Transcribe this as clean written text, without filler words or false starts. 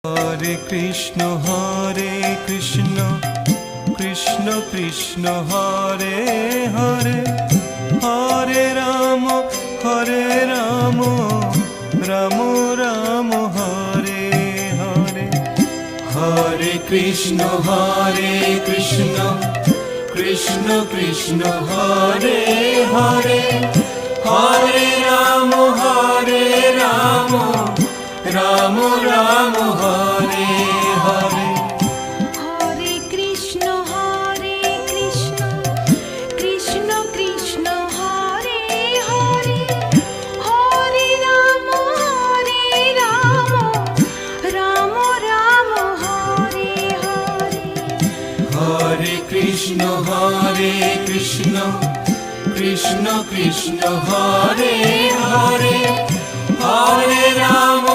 Hare Krishna Krishna Krishna Hare Hare, Hare Ram Ram Ram Hare Hare. Hare Krishna Krishna Krishna Hare Hare, Hare Ram Ram Ram Hare Hare. Hare Krishna Krishna Krishna Hare Hare, Hare Ram Ram Ram Hare Hare. Hare Krishna Krishna Krishna Hare Hare, Hare Ram